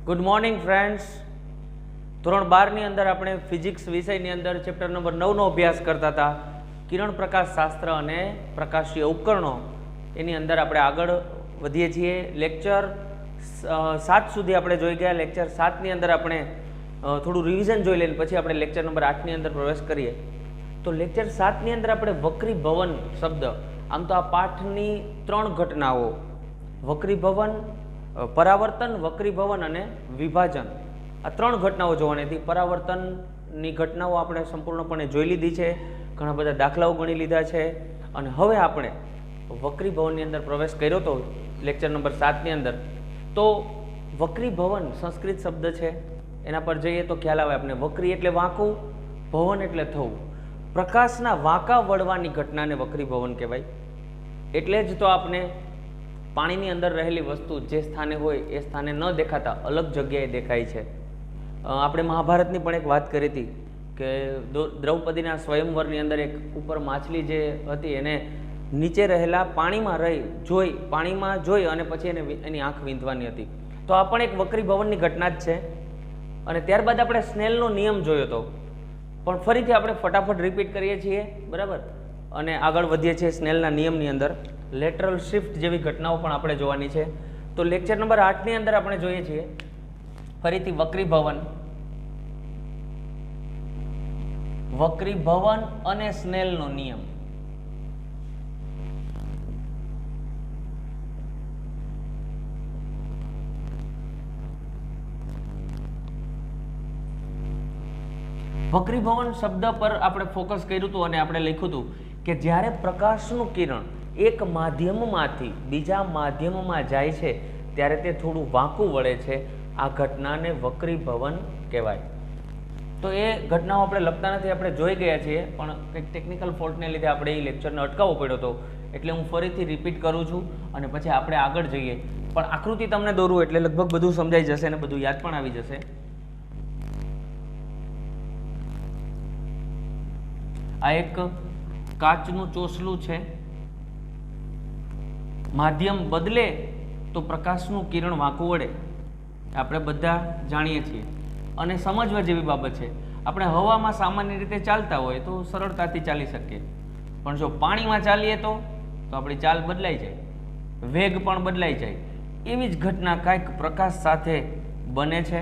Good morning friends. ધોરણ 12ની અંદર આપણે ફિઝિક્સ વિષયની અંદર ચેપ્ટર નંબર 9નો અભ્યાસ કરતા હતા. કિરણ પ્રકાશ શાસ્ત્ર અને પ્રકાશીય ઉપકરણો એની અંદર આપણે આગળ વધીએ છીએ. લેક્ચર 7 સુધી આપણે જોઈ ગયા. લેક્ચર 7ની અંદર આપણે થોડું રિવિઝન જોઈ લઈને પછી આપણે લેક્ચર નંબર 8ની અંદર પ્રવેશ કરીએ. તો લેક્ચર 7ની અંદર આપણે વક્રીભવન શબ્દ, આમ તો આ પાઠની 3 ઘટનાઓ, વક્રીભવન, પરાવર્તન, વક્રીભવન અને વિભાજન, આ 3 ઘટનાઓ જોવાની હતી. પરાવર્તનની ઘટનાઓ આપણે સંપૂર્ણપણે જોઈ લીધી છે, ઘણા બધા દાખલાઓ ગણી લીધા છે, અને હવે આપણે વક્રીભવનની અંદર પ્રવેશ કર્યો હતો લેક્ચર નંબર 7ની અંદર. તો વક્રીભવન સંસ્કૃત શબ્દ છે, એના પર જઈએ તો ખ્યાલ આવે આપણે. વક્રી એટલે વાંકું, ભવન એટલે થવું. પ્રકાશના વાંકા વળવાની ઘટનાને વક્રીભવન કહેવાય. એટલે જ તો આપણે પાણીની અંદર રહેલી વસ્તુ જે સ્થાને હોય એ સ્થાને ન દેખાતા અલગ જગ્યાએ દેખાય છે. આપણે મહાભારતની પણ એક વાત કરી હતી કે દ્રૌપદીના સ્વયંવરની અંદર એક ઉપર માછલી જે હતી એને નીચે રહેલા પાણીમાં જોઈ અને પછી એની આંખ વીંધવાની હતી. તો આ પણ એક વક્રીભવનની ઘટના જ છે. અને ત્યારબાદ આપણે સ્નેલનો નિયમ જોયો હતો, પણ ફરીથી આપણે ફટાફટ રિપીટ કરીએ છીએ, બરાબર, અને આગળ વધીએ છીએ સ્નેલના નિયમની અંદર. લેટરલ શિફ્ટ જેવી ઘટનાઓ પણ આપણે જોવાની છે. તો લેક્ચર નંબર 8ની અંદર આપણે જોઈએ છીએ ફરીથી વક્રીભવન અને સ્નેલનો નિયમ. વક્રીભવન શબ્દ પર આપણે ફોકસ કર્યું હતું અને આપણે લખ્યું હતું કે જ્યારે પ્રકાશનું કિરણ એક માધ્યમમાંથી બીજા માધ્યમમાં જાય છે ત્યારે તે થોડું વાંકું વળે છે. આ ઘટનાને વક્રીભવન કહેવાય. તો એ ઘટનાઓ આપણે લખતા નથી, આપણે જોઈ ગયા છીએ, પણ કંઈક ટેકનિકલ ફોલ્ટને લીધે આપણે એ લેક્ચરને અટકાવવો પડ્યો હતો. એટલે હું ફરીથી રિપીટ કરું છું અને પછી આપણે આગળ જઈએ. પણ આકૃતિ તમને દોરું એટલે લગભગ બધું સમજાઈ જશે અને બધું યાદ પણ આવી જશે. આ એક કાચનું ચોસલું છે. માધ્યમ બદલે તો પ્રકાશનું કિરણ વાંકું વળે, આપણે બધા જાણીએ છીએ અને સમજવા જેવી બાબત છે. આપણે હવામાં સામાન્ય રીતે ચાલતા હોય તો સરળતાથી ચાલી શકીએ, પણ જો પાણીમાં ચાલીએ તો આપણી ચાલ બદલાઈ જાય, વેગ પણ બદલાઈ જાય. એવી જ ઘટના કાંઈક પ્રકાશ સાથે બને છે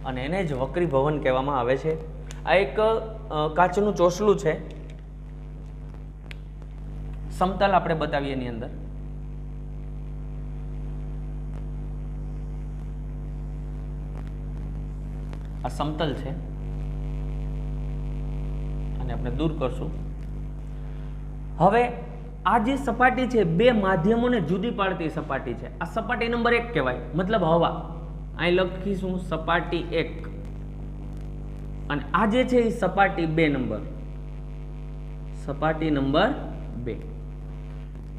અને એને જ વક્રીભવન કહેવામાં આવે છે. આ એક કાચનું ચોસલું છે. સમતલ આપણે બતાવીએ એની અંદર. આ સમતલ છે અને આપણે દૂર કરશું. હવે આ જે સપાટી છે બે માધ્યમોને જુદી પાડતી સપાટી છે. આ સપાટી નંબર 1 કહેવાય, મતલબ હવા. અહીં લખીશું સપાટી 1 અને આ જે છે એ સપાટી 2 નંબર, સપાટી નંબર 2.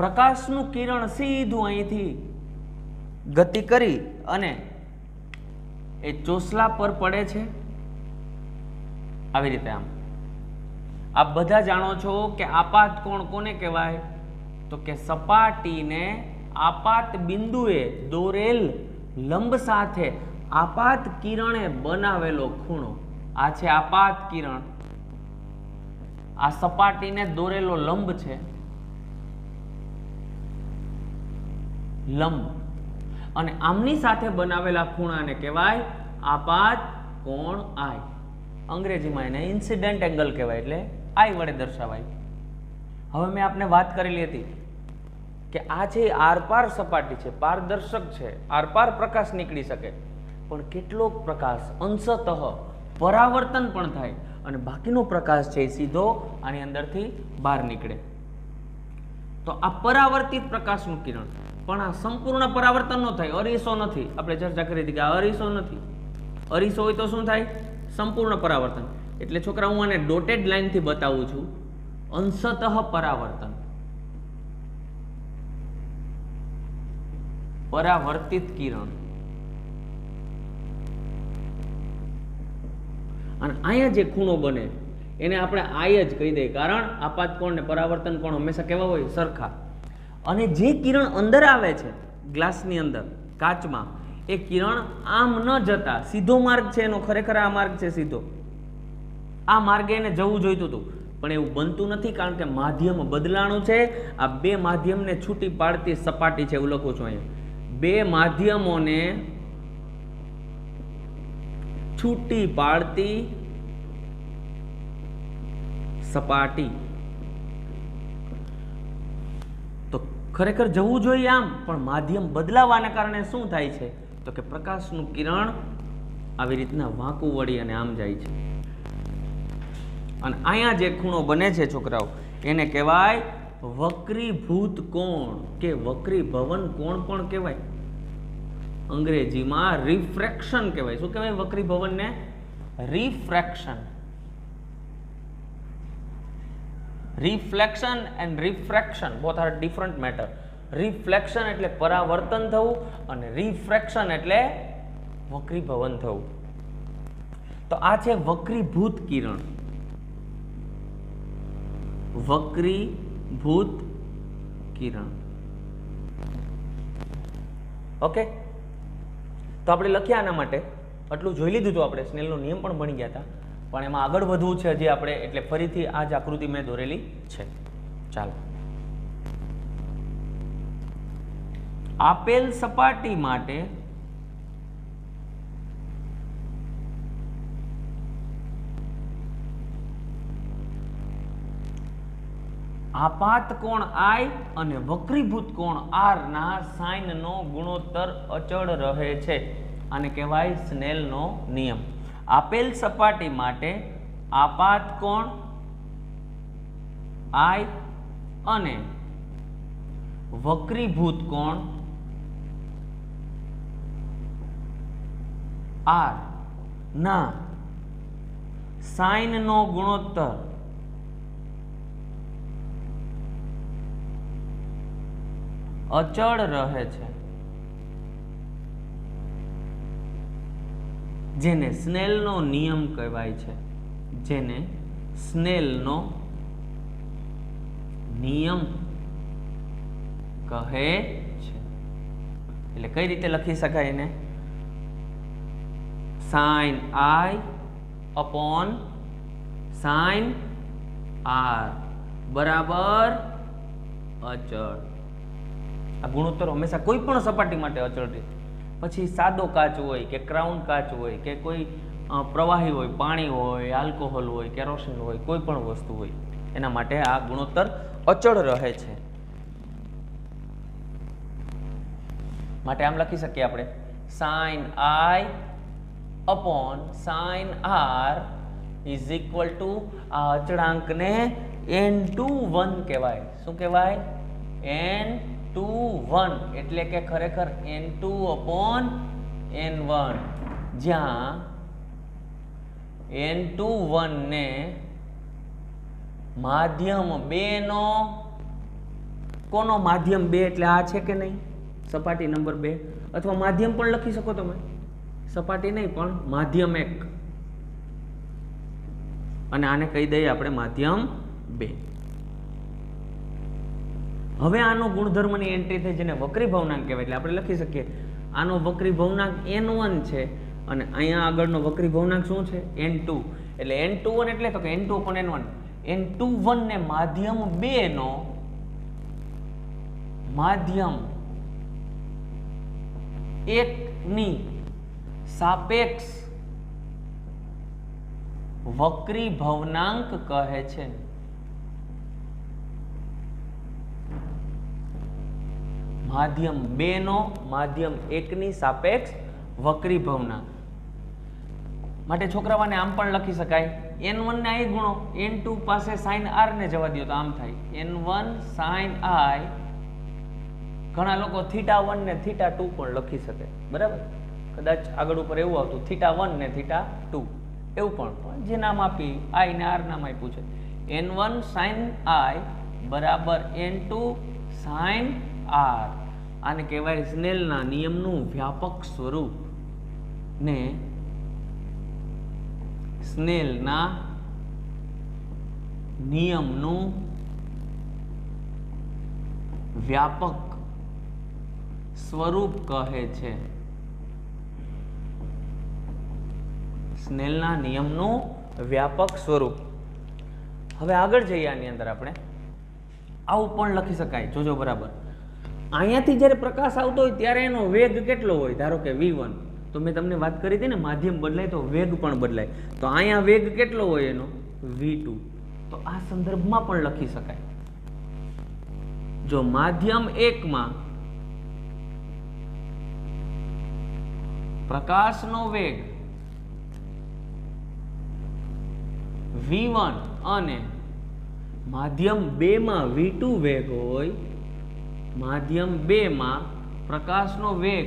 પ્રકાશનું કિરણ સીધું અહીંથી ગતિ કરી અને એ ચોસલા પર પડે છે, આવી રીતે. આમ આપ બધા જાણો છો કે આપાત કોણ કોને કહેવાય? તો કે સપાટીને આપાત બિંદુએ દોરેલ લંબ સાથે આપાત કિરણે બનાવેલો ખૂણો. આ છે આપાત કિરણ, આ સપાટીને દોરેલો લંબ છે, લંબ, અને આમની સાથે બનાવેલા ખૂણાને કહેવાય આપાત કોણ આઈ. અંગ્રેજીમાં એને ઇન્સિડન્ટ એંગલ કહેવાય, એટલે આઈ વડે દર્શાવાય. હવે મેં આપને વાત કરેલી હતી કે આ છે આરપાર સપાટી છે, પારદર્શક છે, આરપાર પ્રકાશ નીકળી શકે, પણ કેટલોક પ્રકાશ અંશતઃ પરાવર્તન પણ થાય અને બાકીનો પ્રકાશ છે સીધો આની અંદરથી બહાર નીકળે. તો આ પરાવર્તિત પ્રકાશનું કિરણ, પણ આ સંપૂર્ણ પરાવર્તન ન થાય, અરીસો નથી. આપણે ચર્ચા કરી હતી કે આ અરીસો નથી. અરીસો હોય તો શું થાય? સંપૂર્ણ પરાવર્તન. એટલે છોકરા હું આને ડોટેડ લાઈનથી બતાવું છું. અંશતઃ પરાવર્તન, પરાવર્તિત કિરણ. અને અહીંયા જે ખૂણો બને એને આપણે આય જ કહી દઈએ, કારણ આપાત કોણ ને પરાવર્તન કોણ હંમેશા કેવા હોય? સરખા. અને જે કિરણ અંદર આવે છે ગ્લાસની અંદર, કાચમાં, એ કિરણ આમ ન જતા સીધો માર્ગ છે એનો, ખરેખર આ માર્ગ છે સીધો, આ માર્ગે એને જવું જોઈતું હતું, પણ એવું બનતું નથી કારણ કે માધ્યમ બદલાણું છે. આ બે માધ્યમને છૂટી પાડતી સપાટી છે, એવું લખું છું અહીંયા. બે માધ્યમોને છૂટી પાડતી સપાટી. તો ખરેખર જવું જોઈએ આમ, પણ માધ્યમ બદલાવાના કારણે શું થાય છે તો કે પ્રકાશનું કિરણ આવી રીતના વાંકું વળી અને આમ જાય છે. અને અહીંયા જે ખૂણો બને છે છોકરાઓ એને કહેવાય વક્રીભૂત કોણ કે વક્રીભવન કોણ પણ કહેવાય. અંગ્રેજીમાં રિફ્રેક્શન કહેવાય. શું કહેવાય વક્રીભવનને? Refraction. Reflection and refraction both are different matter. Reflection એટલે પરાવર્તન થવું અને રિફ્રેક્શન એટલે વક્રીભવન થવું. તો આ છે વક્રીભૂત કિરણ. વક્રીભૂત કિરણ. ઓકે, તો આપણે લખ્યા આના માટે આટલું જોઈ લીધું હતું આપણે. સ્નેલનો નિયમ પણ ભણી ગયા હતા, પણ એમાં આગળ વધવું છે હજી આપણે, એટલે ફરીથી આ જ આકૃતિ મેં દોરેલી છે. ચાલો, આપેલ સપાટી માટે આપાત કોણ I અને વક્રીભૂત કોણ R ના સાઇન નો ગુણોત્તર અચળ રહે છે. આને કહેવાય સ્નેલનો નિયમ. આપેલ સપાટી માટે આપાત કોણ I અને વક્રીભૂત કોણ R ના સાઇન નો ગુણોત્તર અચળ રહે છે, જેને સ્નેલનો નિયમ કહેવાય છે. જેને સ્નેલનો નિયમ કહે છે. એટલે કઈ રીતે લખી શકાય એને? Sine I upon sine R બરાબર અચળ. આ ગુણોત્તર હંમેશા કોઈ પણ સપાટી માટે અચળ રહે. પછી સાદો કાચ હોય કે ક્રાઉન કાચ હોય કે કોઈ પ્રવાહી હોય, પાણી હોય, આલ્કોહોલ હોય, કેરોસીન હોય, કોઈ પણ વસ્તુ હોય, એના માટે આ ગુણોત્તર અચળ રહે છે. માટે આમ લખી શકીએ આપણે sine I upon sine R is equal to આ અચળાંકને n21 કહેવાય. શું કહેવાય? n21 એટલે કે ખરેખર n2 અપોન n1, જ્યાં n21 ને માધ્યમ 2 નો કોનો માધ્યમ 2 એટલે આ છે કે નહીં, સપાટી નંબર 2, અથવા માધ્યમ પણ લખી શકો તમે, સપાટી નહીં પણ માધ્યમ 1, અને આને કહી દઈએ આપણે માધ્યમ 2. હવે આનો ગુણધર્મની એન્ટ્રી થઈ જેને વક્રી ભવનાંક કહેવાય. એટલે આપણે લખી શકીએ આનો વક્રી ભવનાંક n1 છે અને અહીંયા આગળનો વક્રી ભવનાંક શું છે? n2. એટલે n21 એટલે તો કે n2 upon n1. n21 ને માધ્યમ 2 નો માધ્યમ 1 ની સાપેક્ષ વક્રી ભવનાંક કહે છે. માધ્યમ 2 નો માધ્યમ 1 ની સાપેક્ષ વક્રી ભવનાંક. માટે છોકરાઓને આમ પણ લખી શકાય n1 ને I ગુણો, n2 પાસે sin R ને જવા દો તો આમ થાય n1 sin I. ઘણા લોકો θ1 ને θ2 પણ લખી શકે, બરાબર? કદાચ આગળ ઉપર એવું આવતું θ1 ને θ2 એવું પણ જે નામ આપી I ને R નામ આપ્યું છે. n1 sin I બરાબર n2 sin R. આને કહેવાય સ્નેલના નિયમનું વ્યાપક સ્વરૂપ ને સ્નેલના નિયમનું વ્યાપક સ્વરૂપ કહે છે. સ્નેલના નિયમનું વ્યાપક સ્વરૂપ. હવે આગળ જઈએ. આની અંદર આપણે આવું પણ લખી શકાય. જોજો બરાબર. અહીંયાથી જ્યારે પ્રકાશ આવતો હોય ત્યારે એનો વેગ કેટલો હોય? ધારો કે v1. તો મેં તમને વાત કરી હતી ને, માધ્યમ બદલાય તો વેગ પણ બદલાય. તો અહીંયા વેગ કેટલો હોય એનો? v2. તો આ સંદર્ભમાં પણ લખી શકાય. જો માધ્યમ 1 માં પ્રકાશનો વેગ v1 અને માધ્યમ 2 માં v2 વેગ હોય, માધ્યમ 2 માં પ્રકાશનો વેગ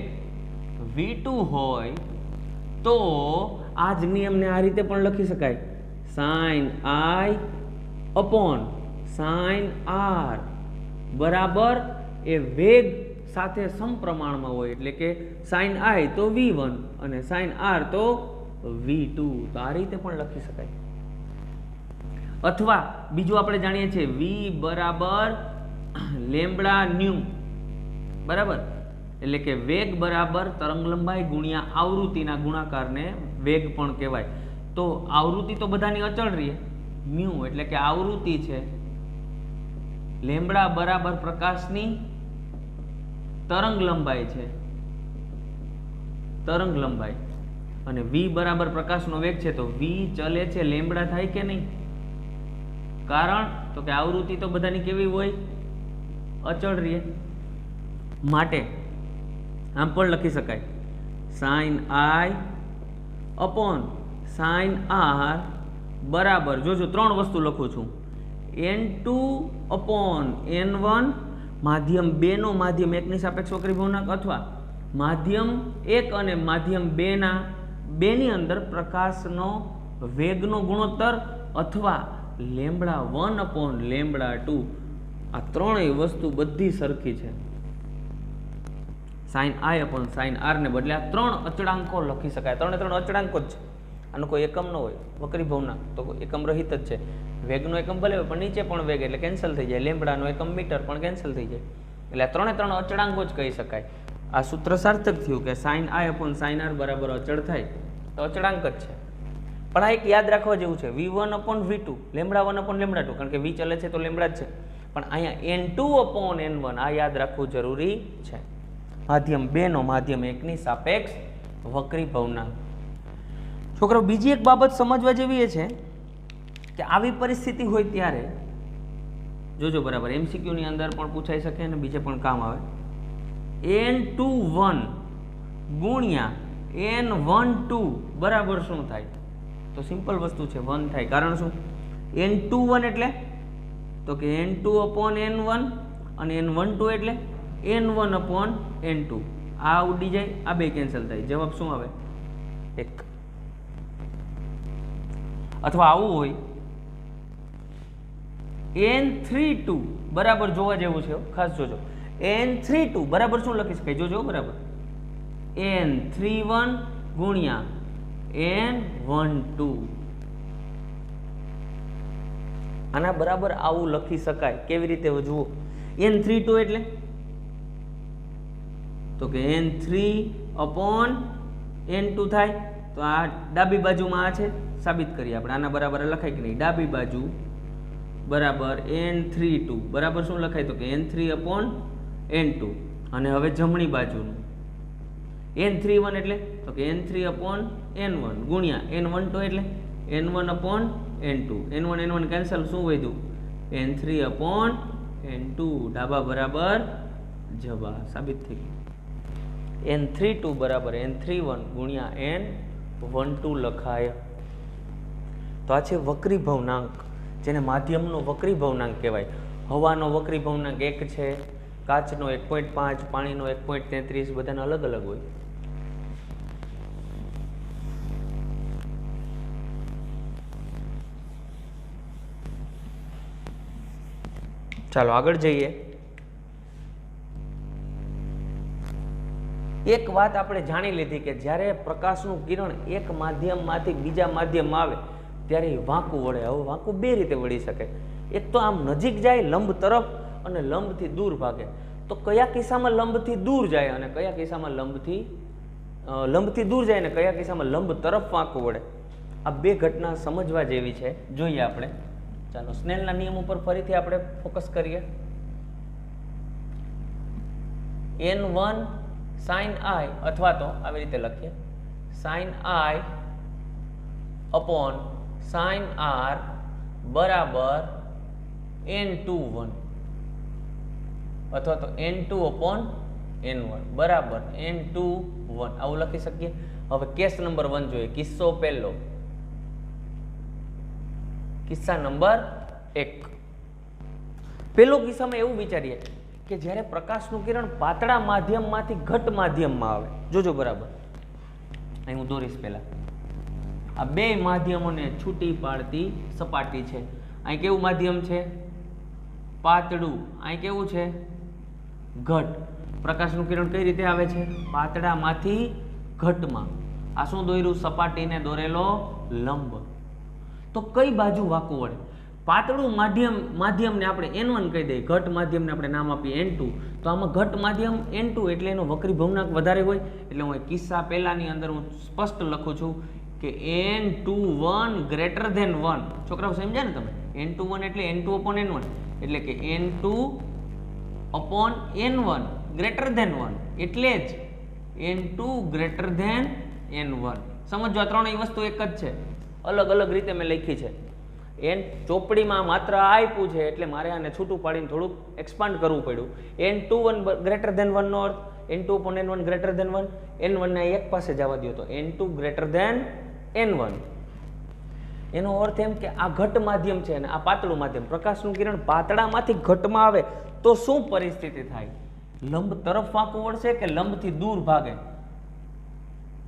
v2 હોય, તો આ જ નિયમને આ રીતે પણ લખી શકાય. sin I upon sin R બરાબર એ વેગ સાથે સમપ્રમાણમાં હોય. એટલે કે sin I તો v1 અને sin R તો v2. તો આ રીતે પણ લખી શકાય. અથવા બીજું આપણે જાણીએ છીએ v બરાબર લેમ્બડા ન્યુ બરાબર. એટલે કે વેગ બરાબર તરંગલંબાઈ ગુણ્યા આવૃત્તિના ગુણાકારને વેગ પણ કહેવાય. તો આવૃત્તિ તો બધાની અચળ રહે, મ્યુ એટલે કે આવૃત્તિ છે, લેમ્બડા બરાબર પ્રકાશની તરંગલંબાઈ છે, તરંગલંબાઈ, અને v બરાબર પ્રકાશનો વેગ છે. તો v ચલે છે, લેમ્બડા થાય કે નહીં? કારણ તો કે આવૃત્તિ તો બધાની કેવી હોય? અચળ રહે. માટે આમ પણ લખી શકાય sin I upon sin R બરાબર, જોજો 3 વસ્તુ લખું છું, n2 upon n1 માધ્યમ 2 નો માધ્યમ 1 ની સાપેક્ષ વક્રીભવનાંક, અથવા માધ્યમ 1 અને માધ્યમ 2 ની અંદર પ્રકાશનો વેગનો ગુણોત્તર, અથવા લેમ્બડા 1 upon લેમ્બડા 2. આ ત્રણેય વસ્તુ બધી સરખી છે. sin I upon sin R ને બદલે આ 3 અચળાંકો લખી શકાય. 3 અચળાંકો જ છે. આનો કોઈ એકમ ન હોય. વક્રીભવનાંક તો એકમ રહિત જ છે. વેગનો એકમ ભલે હોય પણ નીચે પણ વેગ એટલે કેન્સલ થઈ જાય. લેમ્બડાનો એકમ મીટર પણ કેન્સલ થઈ જાય. એટલે 3 અચળાંકો જ કહી શકાય. આ સૂત્ર સાર્થક થયું કે sin I upon sin R બરાબર અચળ થાય તો અચળાંક જ છે. પણ આ એક યાદ રાખવા જેવું છે, v1 upon v2, lambda 1 upon lambda 2, કારણ કે v ચલે છે તો લેમ્બડા જ છે. પણ અહીંયા n2 upon n1 આ યાદ રાખવું જરૂરી છે. માધ્યમ 2 નો માધ્યમ 1 ની સાપેક્ષ વક્રીભવનાંક. છોકરો બીજી એક બાબત સમજવા જેવી એ છે કે આવી પરિસ્થિતિ હોય ત્યારે જોજો બરાબર, MCQ ની અંદર પણ પૂછાઈ શકે અને બીજે પણ કામ આવે. n21 ગુણ્યા n12 બરાબર શું થાય? તો સિમ્પલ વસ્તુ છે, 1 થાય. કારણ શું? n21 એટલે તો કે n2 upon n1 અને n12 એટલે n1 upon n2. આ ઉડી જાય, આ બે કેન્સલ થાય. જવાબ શું આવે? 1. અથવા આવું હોય n32 બરાબર જોવા જેવું છે, ખાસ જોજો. n32 બરાબર શું લખી શકાય? જોજો બરાબર, n31 ગુણ્યા n12. આના બરાબર આવું લખી શકાય. કેવી રીતે જુઓ? n32 એટલે તો કે n3 upon n2 થાય. તો આ ડાબી બાજુમાં આ છે, સાબિત કરીએ આપણે. આના બરાબર લખાય કે નહીં? ડાબી બાજુ બરાબર n32 બરાબર શું લખાય? તો કે n3 upon n2. અને હવે જમણી બાજુનું n31 એટલે તો કે n3 upon n1 ગુણ્યા n12 એટલે n1 upon n2. n1 cancel, શું વધ્યું? n3 upon n2. ડાબા બરાબર જવાબ સાબિત થઈ ગયું. n32 બરાબર n31 ગુણ્યા n12 લખાય. તો આ છે વક્રીભવનાંક, જેને માધ્યમનો વક્રીભવનાંક કહેવાય. હવાનો વક્રીભવનાંક 1 છે, કાચનો 1.5, પાણીનો 1.33, બધાના અલગ અલગ હોય. ચાલો આગળ જઈએ. એક વાત આપણે જાણી લીધી કે જ્યારે પ્રકાશનું કિરણ એક માધ્યમમાંથી બીજા માધ્યમમાં આવે ત્યારે વાંકું વળે. હવે વાંકું બે રીતે વળી શકે. એક તો આમ નજીક જાય લંબ તરફ અને લંબથી દૂર ભાગે. તો કયા કિસ્સામાં લંબથી દૂર જાય અને કયા કિસ્સામાં લંબથી દૂર જાય અને કયા કિસ્સામાં લંબ તરફ વાંકું વળે? આ બે ઘટના સમજવા જેવી છે, જોઈએ આપણે. ચાલો સ્નેલના નિયમ ઉપર ફરીથી આપણે ફોકસ કરીએ. n1 sin i અથવા તો આવી રીતે લખીએ sin i upon sin r બરાબર n21 અથવા તો n2 upon n1 બરાબર n21 આવું લખી શકીએ. હવે કેસ નંબર 1 જોઈએ. કિસ્સો પહેલો, કિસ્સા નંબર 1. પહેલો કિસ્સામાં એવું વિચારીએ કે જ્યારે પ્રકાશનું કિરણ પાતળા માધ્યમમાંથી ઘટ માધ્યમમાં આવે. જોજો બરાબર, અહીં હું દોરીશ પહેલા. આ બે માધ્યમોને છૂટી પાડતી સપાટી છે. અહીં કેવું માધ્યમ છે? પાતળું. અહીં કેવું છે? ઘટ. પ્રકાશનું કિરણ કઈ રીતે આવે છે? પાતળામાંથી ઘટમાં. આ શું દોર્યું? સપાટીને દોરેલો લંબ. તો કઈ બાજુ વાંકું વળે? પાતળું માધ્યમને આપણે n1 કહી દઈએ, ઘટ માધ્યમને આપણે નામ આપીએ n2. તો આમાં ઘટ માધ્યમ n2 એટલે એનો વક્રી ભવનાંક વધારે હોય. એટલે હું કિસ્સા પહેલાની અંદર હું સ્પષ્ટ લખું છું કે n21 ગ્રેટર ધેન 1. છોકરાઓ સમજ્યા ને તમે? n21 એટલે n2 upon n1 એટલે કે n2 upon n1 greater than 1 એટલે જ n2 ગ્રેટર ધેન n1. સમજો, આ ત્રણેય વસ્તુ એક જ છે, અલગ અલગ રીતે મેં લખી છે. ચોપડીમાં માત્ર આ આપ્યું છે એટલે મારે આને છૂટું પાડીને થોડુંક એક્સપાન્ડ કરવું પડ્યું. n21 ગ્રેટર ધેન 1 નો અર્થ n2 upon n1 greater than 1. n1 ને એક પાસે જવા દો તો n2 ગ્રેટર ધેન n1. એનો અર્થ એમ કે આ ઘટ માધ્યમ છે અને આ પાતળું માધ્યમ. પ્રકાશનું કિરણ પાતળામાંથી ઘટમાં આવે તો શું પરિસ્થિતિ થાય? લંબ તરફ વાંકું વળશે કે લંબથી દૂર ભાગે?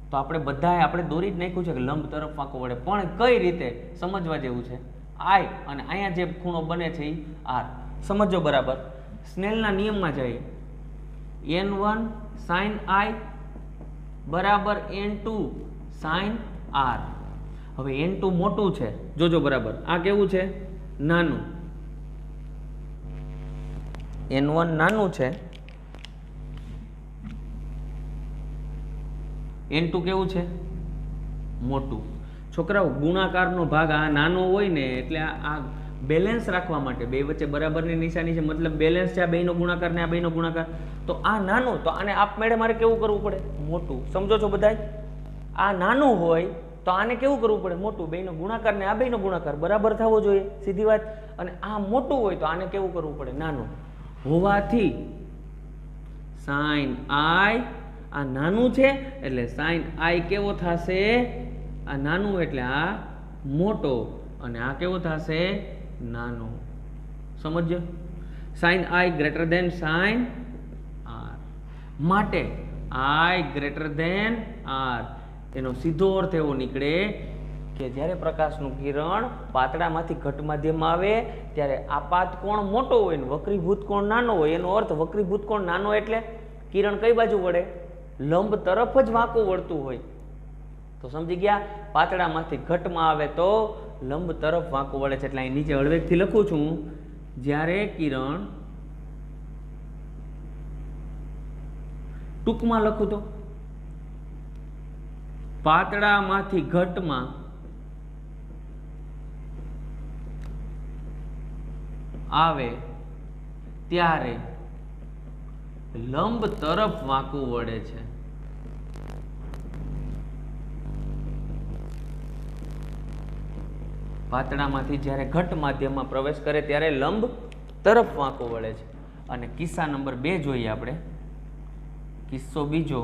તો આપણે બધાએ આપણે દોરી જ નાખ્યું છે કે લંબ તરફ વાંકું વળે, પણ કઈ રીતે સમજવા જેવું છે. I અને અહીંયા જે ખૂણો બને છે એ R. સમજો બરાબર. સ્નેલના નિયમમાં જઈએ. n1 sin i બરાબર n2 sin r. હવે n2 મોટું છે, જોજો બરાબર. આ કેવું છે? નાનું. n1 નાનું છે, n2 કેવું છે? મોટું. છોકરાઓ, ગુણાકારનો ભાગ આ નાનો હોય ને એટલે આ બેલેન્સ રાખવા માટે બે વચ્ચે બરાબરની નિશાની છે, મતલબ બેલેન્સ છે. આ બેનો ગુણાકાર ને આ બેનો ગુણાકાર. તો આ નાનું, તો આને આપમેળે મારે કેવું કરવું પડે? મોટું. સમજો છો બધાય? આ નાનું હોય તો આને કેવું કરવું પડે? મોટું. બેનો ગુણાકાર ને આ બેનો ગુણાકાર બરાબર થવો જોઈએ, સીધી વાત. અને આ મોટું હોય તો આને કેવું કરવું પડે? નાનું. હોવાથી sin i આ નાનું છે એટલે sin i કેવો થશે? આ નાનું એટલે આ મોટો અને આ કેવો થશે? નાનો. સમજ્યો? sin i greater than sin r. માટે i ગ્રેટર ધેન r. એનો સીધો અર્થ એવો નીકળે કે જ્યારે પ્રકાશનું કિરણ પાતળામાંથી ઘટ માધ્યમમાં આવે ત્યારે આપાત કોણ મોટો હોય ને વક્રીભૂત કોણ નાનો હોય. એનો અર્થ વક્રીભૂત કોણ નાનો એટલે કિરણ કઈ બાજુ વળે? લંબ તરફ જ વાંકું વળતું હોય. તો સમજી ગયા? પાતળામાંથી ઘટમાં આવે તો લંબ તરફ વાંકું વળે છે. એટલે અહીં નીચે હળવેકથી લખું છું, જ્યારે કિરણ, ટૂંકમાં લખું તો પાતળામાંથી ઘટમાં આવે ત્યારે લંબ તરફ વાંકું વળે છે. પાતળામાંથી જ્યારે ઘટ માધ્યમમાં પ્રવેશ કરે ત્યારે લંબ તરફ વાંકું વળે છે. અને કિસ્સા નંબર 2 જોઈએ આપણે. કિસ્સો બીજો.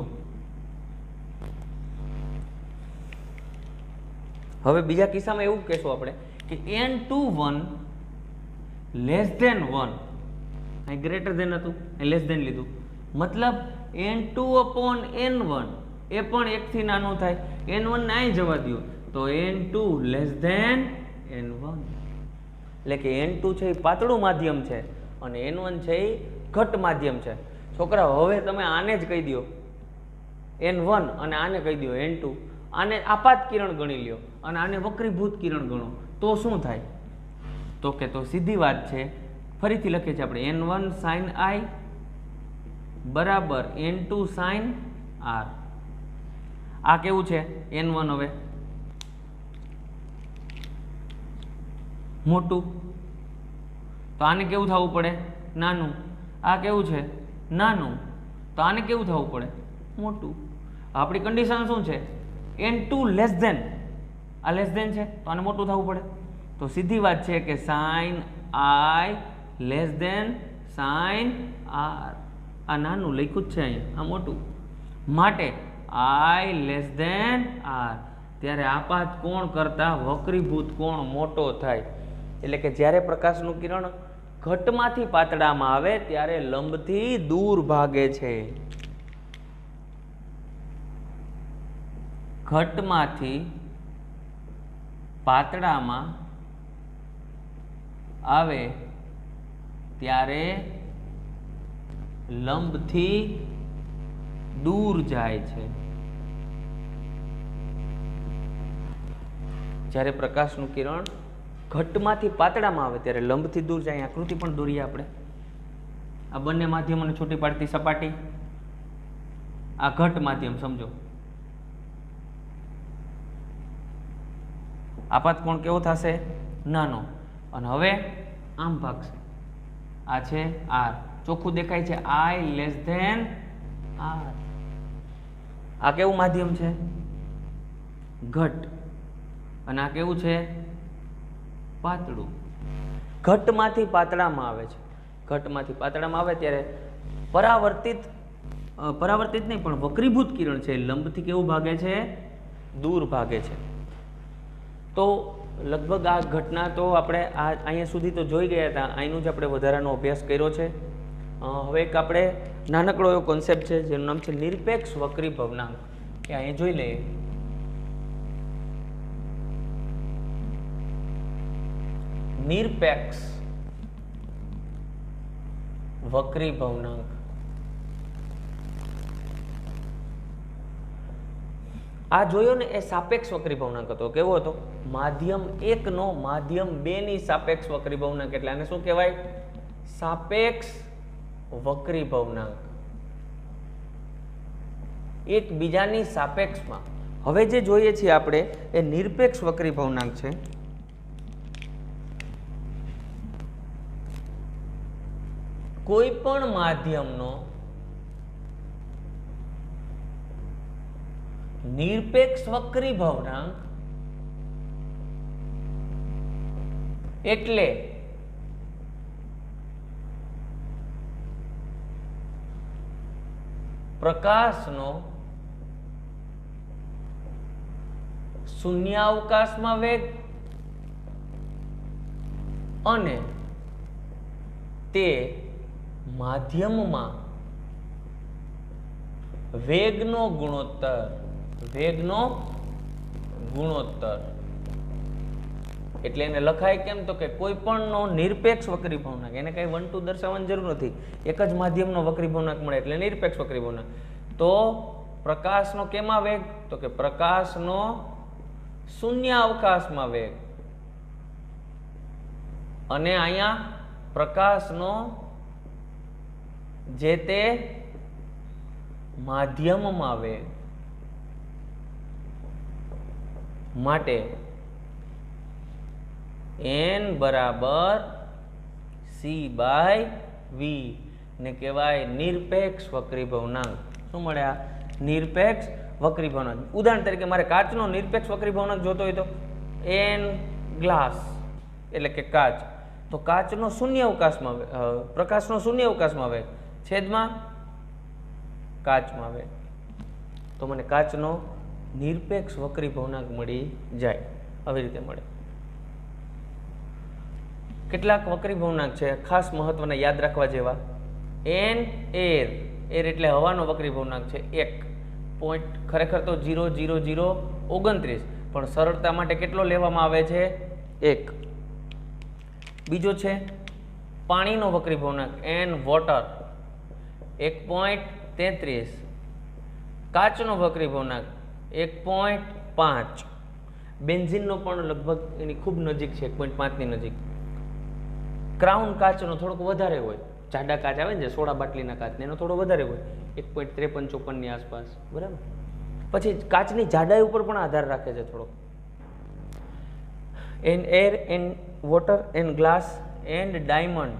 હવે બીજા કિસ્સામાં એવું કહેશું આપણે કે n21 લેસ ધેન 1. અહીં ગ્રેટર ધેન હતું, અહીં લેસ ધેન લીધું. મતલબ n2 upon n1 એ પણ 1 થી નાનું થાય. n1 ને અહીં જવા દો તો n2 લેસ ધેન n1. એટલે કે n2 છે એ પાતળું માધ્યમ છે અને n1 છે એ ઘટ માધ્યમ છે. છોકરા, હવે તમે આને જ કહી દો n1 અને આને કહી દો n2. આને આપાત કિરણ ગણી લ્યો અને આને વક્રીભૂત કિરણ ગણો તો શું થાય? તો કે તો સીધી વાત છે. ફરીથી લખીએ છીએ આપણે n1 sin i બરાબર n2 sin r. આ કેવું છે? n1. હવે મોટું, તો આને કેવું થવું પડે? નાનું. આ કેવું છે? નાનું. તો આને કેવું થવું પડે? મોટું. આપણી કન્ડિશન શું છે? n2 લેસ ધેન, આ લેસ ધેન છે તો આને મોટું થવું પડે. તો સીધી વાત છે કે sin i less than sin r. આ નાનું લખ્યું જ છે અહીંયા, આ મોટું. માટે i લેસ ધેન r, ત્યારે આપાત કોણ કરતા વક્રીભૂત કોણ મોટો થાય. એટલે કે જ્યારે પ્રકાશનું કિરણ ઘટમાંથી પાતળામાં આવે ત્યારે લંબથી દૂર ભાગે છે. ઘટમાંથી પાતળામાં આવે ત્યારે લંબથી દૂર જાય છે. જ્યારે પ્રકાશનું કિરણ ઘટમાંથી પાતળામાં આવે ત્યારે લંબથી દૂર જાય. આકૃતિ પણ દોરીએ આપણે. આ બંને માધ્યમોને છૂટી પાડતી સપાટી, આ ઘટ માધ્યમ સમજો. આપાત કોણ કેવો થશે? નાનો. અને હવે આમ ભાગશે. આ છે r, ચોખ્ખું દેખાય છે i લેસ ધેન r. આ કેવું માધ્યમ છે? ઘટ. અને આ કેવું છે? પાતળું. ઘટમાંથી પાતળામાં આવે છે. ઘટમાંથી પાતળામાં આવે ત્યારે પરાવર્તિત નહીં પણ વક્રીભૂત કિરણ છે લંબથી કેવું ભાગે છે? દૂર ભાગે છે. તો લગભગ આ ઘટના તો આપણે અહીંયા સુધી તો જોઈ ગયા હતા. અહીંનું જ આપણે વધારાનો અભ્યાસ કર્યો છે. હવે એક આપણે નાનકડો એવો કોન્સેપ્ટ છે જેનું નામ છે નિરપેક્ષ વક્રી ભવનાંક. એ અહીંયા જોઈ લઈએ. નિરપેક્ષ વક્રી ભવનાંક. આ જોયો ને, એ સાપેક્ષ વક્રી ભવનાંક હતો. કેવો હતો? માધ્યમ 1 નો માધ્યમ 2 ની સાપેક્ષ વક્રી ભવનાંક. એટલે આને શું કહેવાય? સાપેક્ષ વક્રી ભવનાંક. એકબીજાની સાપેક્ષમાં. હવે જે જોઈએ છીએ આપણે એ નિરપેક્ષ વક્રી ભવનાંક છે. કોઈ પણ માધ્યમનો નિરપેક્ષ વક્રી ભવનાંક એટલે પ્રકાશનો શૂન્યાવકાશમાં વેગ અને તે માધ્યમમાં વેગનો ગુણોત્તર. એટલે એને લખાય કેમ? તો કે કોઈ પણનો નિરપેક્ષ વક્રી ભવનાંક. એને કઈ 1 2 દર્શાવવાની જરૂર નથી. એક જ માધ્યમનો વક્રી ભવનાંક મળે એટલે નિરપેક્ષ વક્રી ભવનાંક. તો પ્રકાશનો કેમાં વેગ? તો કે પ્રકાશનો શૂન્યાવકાશમાં વેગ અને અહીંયા પ્રકાશનો જે તે માધ્યમમાં વેગ. માટે n બરાબર c/v ને કહેવાય નિરપેક્ષ વક્રી ભવનાંક. શું મળે? આ નિરપેક્ષ વક્રી ભવનાંક. ઉદાહરણ તરીકે મારે કાચનો નિરપેક્ષ વક્રી ભવનાંક જોતો હોય તો n ગ્લાસ એટલે કે કાચ. તો કાચનો શૂન્ય અવકાશમાં પ્રકાશનો શૂન્ય અવકાશમાં વેગ છેદમાં કાચમાં વેગ. તો મને કાચનો નિરપેક્ષ વક્રી ભવનાંક મળી જાય. આવી રીતે મળે. કેટલાક વક્રી ભવનાંક છે ખાસ મહત્વના યાદ રાખવા જેવા. n એર એટલે હવાનો વક્રી ભવનાંક છે 1 પોઈન્ટ, ખરેખર તો 0.0029 પણ સરળતા માટે કેટલો લેવામાં આવે છે? 1. બીજો છે પાણીનો વક્રી ભવનાંક n વોટર 1.33. કાચનો વક્રી ભવનાંક 1.5. બેન્ઝીનનો પણ લગભગ એની ખૂબ નજીક છે, 1.5 ની નજીક. ક્રાઉન કાચનો થોડોક વધારે હોય. જાડા કાચ આવે ને સોડા બાટલીના કાચ, એનો થોડો વધારે હોય 1.53-54 ની આસપાસ. બરાબર. પછી કાચની જાડાઈ ઉપર પણ આધાર રાખે છે થોડોક. n air n water and glass and diamond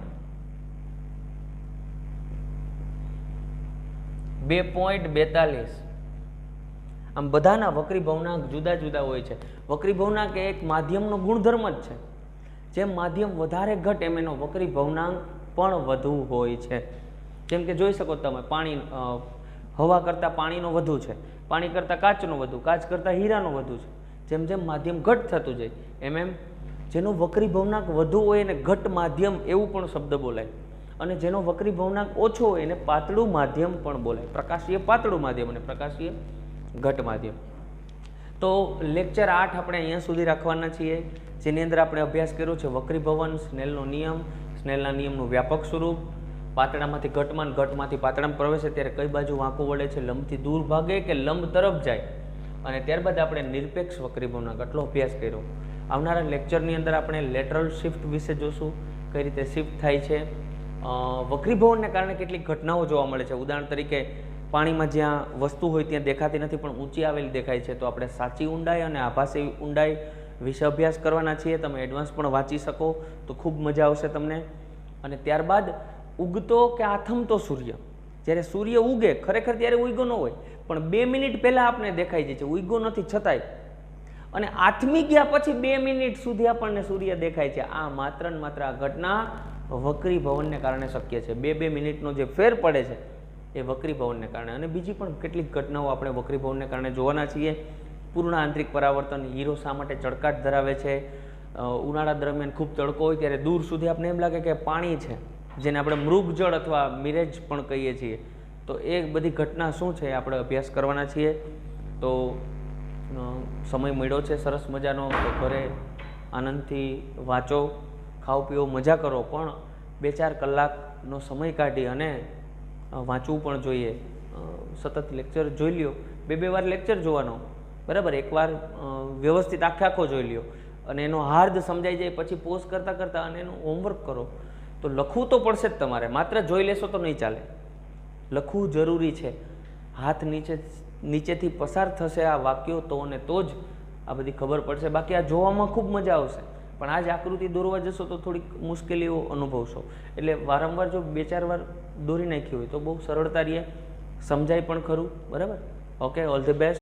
2.42. આમ બધાના વક્રી ભવનાંક જુદા જુદા હોય છે. વક્રી ભવનાંક એ એક માધ્યમનો ગુણધર્મ જ છે. જેમ માધ્યમ વધારે ઘટ એમ એનો વક્રી ભવનાંક પણ વધુ હોય છે. જેમ કે જોઈ શકો તમે પાણી, હવા કરતાં પાણીનો વધુ છે, પાણી કરતાં કાચનો વધુ, કાચ કરતાં હીરાનો વધુ છે. જેમ જેમ માધ્યમ ઘટ થતું જાય એમ એમ જેનો વક્રી ભવનાંક વધુ હોય એને ઘટ માધ્યમ એવું પણ શબ્દ બોલાય, અને જેનો વક્રી ભવનાંક ઓછો હોય એને પાતળું માધ્યમ પણ બોલાય. પ્રકાશીય પાતળું માધ્યમ અને પ્રકાશીય ઘટ માધ્યમ. તો લેક્ચર 8 આપણે અહીંયા સુધી રાખવાના છીએ, જેની અંદર આપણે અભ્યાસ કર્યો છે વક્રીભવન, સ્નેલનો નિયમ, સ્નેલના નિયમનું વ્યાપક સ્વરૂપ, પાતળામાંથી ઘટમાં, ઘટમાંથી પાતળામાં પ્રવેશે ત્યારે કઈ બાજુ વાંકું વળે છે, લંબથી દૂર ભાગે કે લંબ તરફ જાય, અને ત્યારબાદ આપણે નિરપેક્ષ વક્રીભવનાંક આટલો અભ્યાસ કર્યો. આવનારા લેક્ચરની અંદર આપણે લેટરલ શિફ્ટ વિશે જોશું, કઈ રીતે શિફ્ટ થાય છે. વક્રીભવનને કારણે કેટલીક ઘટનાઓ જોવા મળે છે. ઉદાહરણ તરીકે પાણીમાં જ્યાં વસ્તુ હોય ત્યાં દેખાતી નથી પણ ઊંચી આવેલી દેખાય છે, તો આપણે સાચી ઊંડાઈ અને આભાસી ઊંડાઈ વિશે અભ્યાસ કરવાના છીએ. તમે એડવાન્સ પણ વાંચી શકો તો ખૂબ મજા આવશે તમને. અને ત્યારબાદ ઉગતો કે આથમતો સૂર્ય, જ્યારે સૂર્ય ઉગે ખરેખર ત્યારે ઉગ્યો ન હોય પણ 2 મિનિટ પહેલાં આપણે દેખાઈ જાય છે, ઉગ્યો નથી છતાંય, અને આથમી ગયા પછી 2 મિનિટ સુધી આપણને સૂર્ય દેખાય છે. આ માત્ર ને માત્ર આ ઘટના વક્રીભવનને કારણે શક્ય છે. 2 મિનિટનો જે ફેર પડે છે એ વક્રીભવનને કારણે. અને બીજી પણ કેટલીક ઘટનાઓ આપણે વક્રીભવનને કારણે જોવાના છીએ. પૂર્ણ આંતરિક પરાવર્તન, હીરો શા માટે ચળકાટ ધરાવે છે, ઉનાળા દરમિયાન ખૂબ તડકો હોય ત્યારે દૂર સુધી આપણે એમ લાગે કે પાણી છે, જેને આપણે મૃગજળ અથવા મિરેજ પણ કહીએ છીએ. તો એ બધી ઘટના શું છે એ આપણે અભ્યાસ કરવાના છીએ. તો સમય મળ્યો છે સરસ મજાનો, તો ઘરે આનંદથી વાંચો, ખાઓ પીઓ, મજા કરો, પણ 2-4 કલાકનો સમય કાઢી અને વાંચવું પણ જોઈએ. સતત લેક્ચર જોઈ લ્યો, 2 વાર લેક્ચર જોવાનો, બરાબર, એકવાર વ્યવસ્થિત આખો જોઈ લ્યો અને એનો હાર્દ સમજાઈ જાય પછી પોઝ કરતાં કરતાં અને એનું હોમવર્ક કરો. તો લખવું તો પડશે જ તમારે, માત્ર જોઈ લેશો તો નહીં ચાલે, લખવું જરૂરી છે. હાથ નીચેથી પસાર થશે આ વાક્યો તો અને તો જ આ બધી ખબર પડશે. બાકી આ જોવામાં ખૂબ મજા આવશે પણ આ જ આકૃતિ દોરવા જશો તો થોડીક મુશ્કેલીઓ અનુભવશો. એટલે વારંવાર જો 2-4 વાર દોરી નાખી હોય તો બહુ સરળતા રહે, સમજાય પણ ખરું, બરાબર. Okay, all the best.